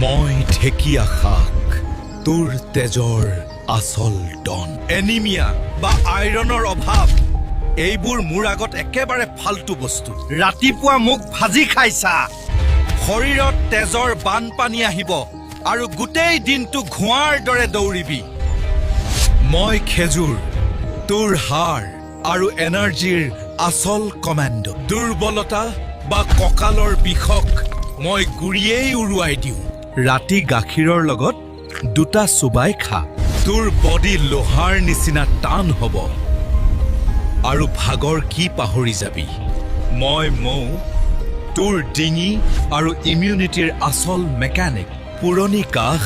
মই ঢেকীয়া শাক তোৰ তেজৰ আচল ডন এনিমিয়া বা আইৰণৰ অভাৱ এইবোৰ মোৰ আগত একেবাৰে ফাল্টু বস্তু ৰাতিপুৱা মোক ভাজি খাইছা শৰীৰত তেজৰ বানপানী আহিব আৰু গোটেই দিনটো ঘোঁৱাৰ দৰে দৌৰিবি মই খেজুৰ তোৰ হাড় আৰু এনাৰ্জিৰ আচল কমাণ্ড দুৰ্বলতা বা কঁকালৰ বিষক মই গুৰিয়েই উৰুৱাই দিওঁ ৰাতি গাখীৰৰ লগত দুটা চুবাই খা তোৰ বডি লোহাৰ নিচিনা টান হ'ব আৰু ভাগৰ কি পাহৰি যাবি মই মৌ তোৰ ডিঙি আৰু ইমিউনিটিৰ আচল মেকানিক পুৰণি কাহ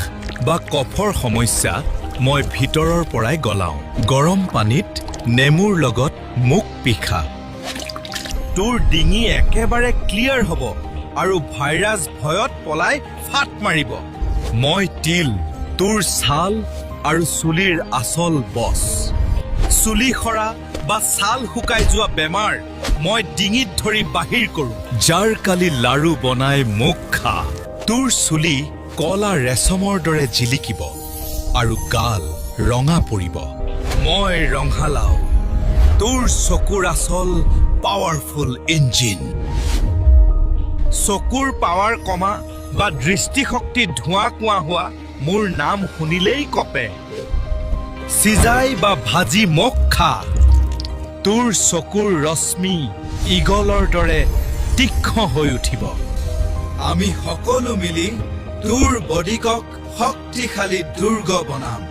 বা কফৰ সমস্যা মই ভিতৰৰ পৰাই গলাওঁ গৰম পানীত নেমুৰ লগত মুখ পিখা তোৰ ডিঙি একেবাৰে ক্লিয়াৰ হ'ব আৰু ভাইৰাছ ভয়ত পলাই ফাট মাৰিব মই তিল তোৰ ছাল আৰু চুলিৰ আচল বছ চুলি সৰা বা ছাল শুকাই যোৱা বেমাৰ মই ডিঙিত ধৰি বাহিৰ কৰোঁ যাৰ কালি লাৰু বনাই মুখ খা তোৰ চুলি কলা ৰেচমৰ দৰে জিলিকিব আৰু গাল ৰঙা পৰিব মই ৰঙালাও তোৰ চকুৰ আচল পাৱাৰফুল ইঞ্জিন চকুৰ পাৱাৰ কমা বা দৃষ্টিশক্তি ধোঁৱা কোৱা হোৱা মোৰ নাম শুনিলেই কপে সিজাই বা ভাজি মোক খা তোৰ চকুৰ ৰশ্মি ইগলৰ দৰে তীক্ষ্ণ হৈ উঠিব আমি সকলো মিলি তোৰ বডিকক শক্তিশালী দুৰ্গ বনাম